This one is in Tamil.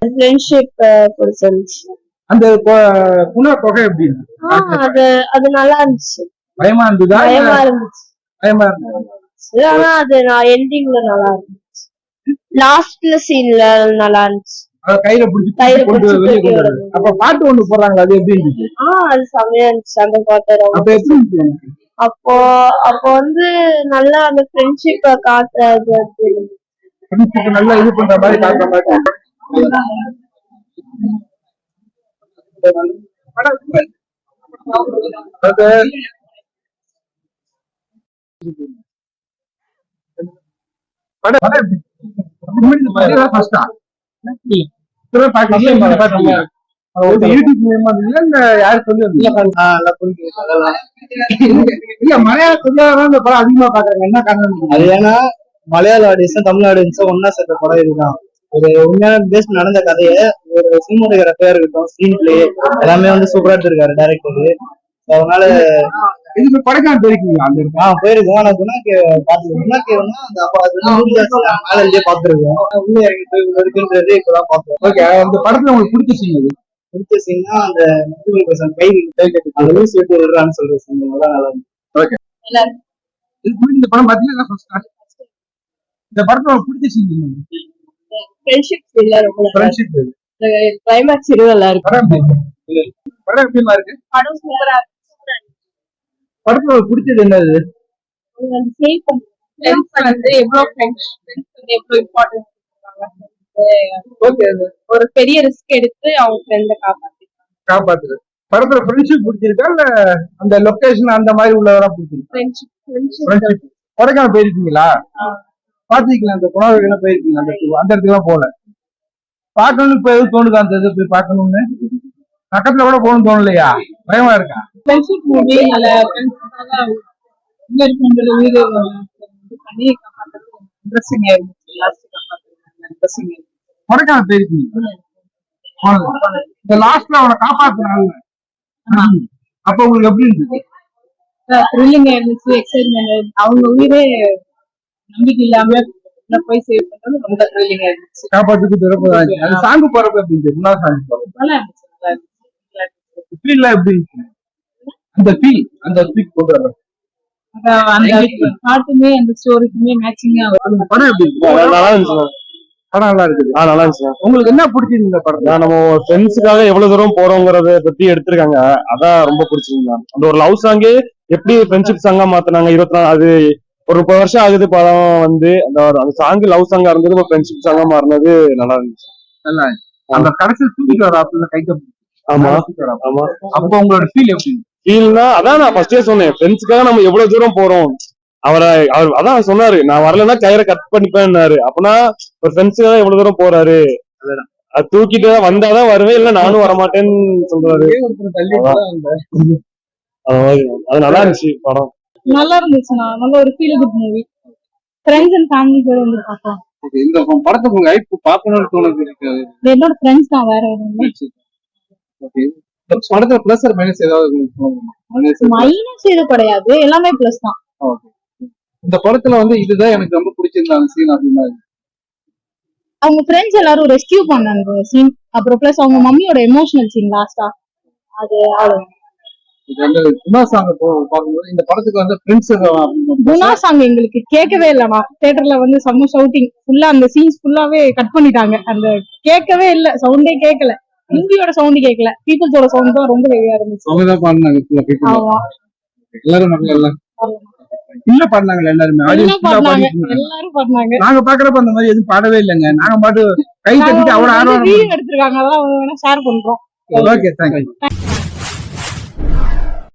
ஃப்ரெண்ட்ஷிப் பிடிச்சிருந்துச்சு. அந்த குண தொகை எப்படி அது அது நல்லா இருந்துச்சு. பயமா இருந்ததா? பயமா இருந்துச்சு. பயமா இருந்துச்சு. ஆனா அது நான் எண்டிங்ல நல்லா இருந்துச்சு. லாஸ்ட்ல சீன்ல நல்லா இருந்துச்சு. கையில பிடிச்சி அப்ப பாட்டு ஒண்ணு போடுறாங்களா, அது எப்படி இருந்துச்சு? அது செம்மையா இருந்துச்சு அந்த பாட்டு. அப்ப எப்படி இருந்துச்சு? அப்போ அப்போ வந்து நல்லா அந்த ஃப்ரெண்ட்ஷிப்ப காட்டுறது, நல்லா இது பண்ற மாதிரி காட்டுற மாதிரி. மலையாள ஆடியன்ஸும் தமிழ் ஆடியன்ஸும் ஒன்னா சேர்த்த படம் இதுதான். ஒரு உண்மையான பேஸ் நடந்த கதையை ஒரு சினிமோட்டோகிராஃபியா இருக்கட்டும், ஸ்கிரீன் பிளே எல்லாமே வந்து சூப்பரா எடுத்திருக்காரு டைரக்டர். அதனால இதுக்கு கொடைக்கானல் போயிருக்கீங்களா? போயிருக்கோம். ஆனா குணாக்கே பாத்துருக்கோம். அந்த மேலே பாத்துருக்கோம். உள்ள இறங்கிட்டு இருக்குன்றது இப்பதான் பார்த்தோம். ஓகே, அந்த படத்துல உங்களுக்கு பிடிச்ச சீன் பிடிச்ச சீன்னா அந்த கை அந்த லூஸ் விட்டு விடுறான்னு சொல்ற சீன் நல்லா இருக்கும். ஓகே, இந்த படம் பாத்தீங்கன்னா இந்த படத்துல பிடிச்ச சீன் ஃப்ரெண்ட்ஷிப் சீன்ல ரொம்ப ஃப்ரெண்ட்ஷிப் கிளைமாக்ஸ் நல்லா இருக்கு. படம் எப்படிமா இருக்கு? படம் சூப்பரா இருக்கு. படத்துல பிடிச்சது என்னது? ஒரு பெரிய ரிஸ்க் எடுத்து அவங்க ஃப்ரெண்ட காப்பாத்துறது. படத்துல ஃப்ரெண்ட்ஷிப் பிடிச்சிருக்கா இல்ல அந்த லொகேஷன் அந்த மாதிரி உள்ளதெல்லாம் பிடிச்சிருக்கு? கொடைக்கானல் போயிருக்கீங்களா? பாத்துக்கலாம். அந்த குணாவெல்லாம் போயிருக்கீங்க? அந்த இடத்துக்குலாம் போல பாக்கணும்னு இப்ப எதுவும் தோணுதா? அந்த இது போய் பாக்கணும்னு பக்கத்துல கூட போகணும்னு தோணலையா? பயமா இருக்கா? கொடைக்கானல் போயிருக்கீங்க? இந்த லாஸ்ட்ல அவனை காப்பாத்துனால அப்ப உங்களுக்கு எப்படி இருந்துச்சு? இருந்துச்சு, எக்ஸைட்மென்ட். அவங்க உயிரே நம்பிக்கை இல்லாம போய் சேவ் பண்றது ரொம்ப த்ரில்லிங்கா இருந்துச்சு. காப்பாத்துக்கு திறப்பதாச்சு. அது சாங்கு போறப்ப எப்படி இருந்துச்சு? முன்னாள் சாங்கு போறப்ப நல்லா இருந்துச்சு. ஃபீல் எப்படி இருந்துச்சு? அந்த ஃபீல் அந்த ஃபீல் போடுறாங்க. அந்த பாட்டுமே அந்த ஸ்டோரிக்குமே மேட்சிங்கா வரும். படம் எப்படி இருக்கு? நல்லா இருந்துச்சு. படம் நல்லா இருக்குது. நல்லா இருந்துச்சு. உங்களுக்கு என்ன பிடிச்சது இந்த படத்துல? நம்ம ஃப்ரெண்ட்ஸுக்காக எவ்வளவு தூரம் போறோங்கிறத பத்தி எடுத்திருக்காங்க. அதான் ரொம்ப பிடிச்சிருந்தா. அந்த ஒரு லவ் சாங்கே எப்படி ஃப்ரெண்ட்ஷிப் சாங்கா மாத்தினாங்க. 24 அது ஒரு 30 வருஷம் ஆகுது படம் வந்து. அந்த சாங் லவ் சாங்கா இருந்தது ஃப்ரெண்ட்ஷிப் சாங்கா மாறினது நல்லா இருந்துச்சு. நல்லா அந்த கடைசியில் தூக்கிட்டு வர அப்ப கைக்க. ஆமா ஆமா. அப்ப உங்களோட ஃபீல் எப்படி? ஃபீல்னா அதான் நான் ஃபர்ஸ்டே சொன்னேன், ஃப்ரெண்ட்ஸுக்காக நம்ம எவ்வளவு தூரம் போறோம். அவர் அதான் சொன்னாரு, நான் வரலன்னா கயிறை கட் பண்ணிப்பேன்னாரு. அப்பனா ஒரு ஃப்ரெண்ட்ஸுக்காக எவ்வளவு தூரம் போறாரு. அது தூக்கிட்டு வந்தாதான் வருவேன், இல்ல நானும் வரமாட்டேன்னு சொல்றாரு. அது நல்லா இருந்துச்சு படம். நல்லா இருந்துச்சுண்ணா. நல்ல ஒரு feel good movie. Friends and family கூட வந்து பார்க்கலாம். இந்த படத்துக்கு உங்க ஐப்பு பார்க்கணும்னு தோணுது. என்னோட ஃப்ரெண்ட்ஸ் தான், வேற எதுவும். படத்துல பிளஸ் ஆர் மைனஸ் ஏதாவது? மைனஸ் எதுவும் கிடையாது, எல்லாமே பிளஸ் தான். இந்த படத்துல வந்து இதுதான் எனக்கு ரொம்ப பிடிச்சிருந்தாங்க சீன் அப்படின்னா அவங்க ஃப்ரெண்ட்ஸ் எல்லாரும் ரெஸ்கியூ பண்ணாங்க சீன். அப்புறம் பிளஸ் அவங்க மம்மியோட எமோஷனல் சீன் லாஸ்டா அது அவ்வளவு. குணா சாங் பார்க்கும்போது இந்த படத்துக்கு வந்து ஃப்ரெண்ட்ஸ் குணா சாங் எங்களுக்கு கேட்கவே இல்லைண்ணா. தியேட்டர்ல வந்து செம்ம ஷவுட்டிங். ஃபுல்லா அந்த சீன்ஸ் ஃபுல்லாவே கட் பண்ணிட்டாங்க. அந்த கேட்கவே இல்ல, சவுண்டே கேட்கல. ஹிந்தியோட சவுண்ட் கேட்கல, பீப்புள்ஸோட சவுண்ட் தான் ரொம்ப ஹெவியா இருந்துச்சு. அவங்க தான் பாடுனாங்க. ஆமா, எல்லாரும் நல்லா இல்ல இல்ல பாடுனாங்க. எல்லாரும் பாடுனாங்க. நாங்க பாக்குறப்ப அந்த மாதிரி எதுவும் பாடவே இல்லைங்க. நாங்க பாட்டு கை தட்டிட்டு அவ்வளவு ஆர்வம் எடுத்திருக்காங்க. அதெல்லாம் ஷேர் பண்றோம். Okay, thank you.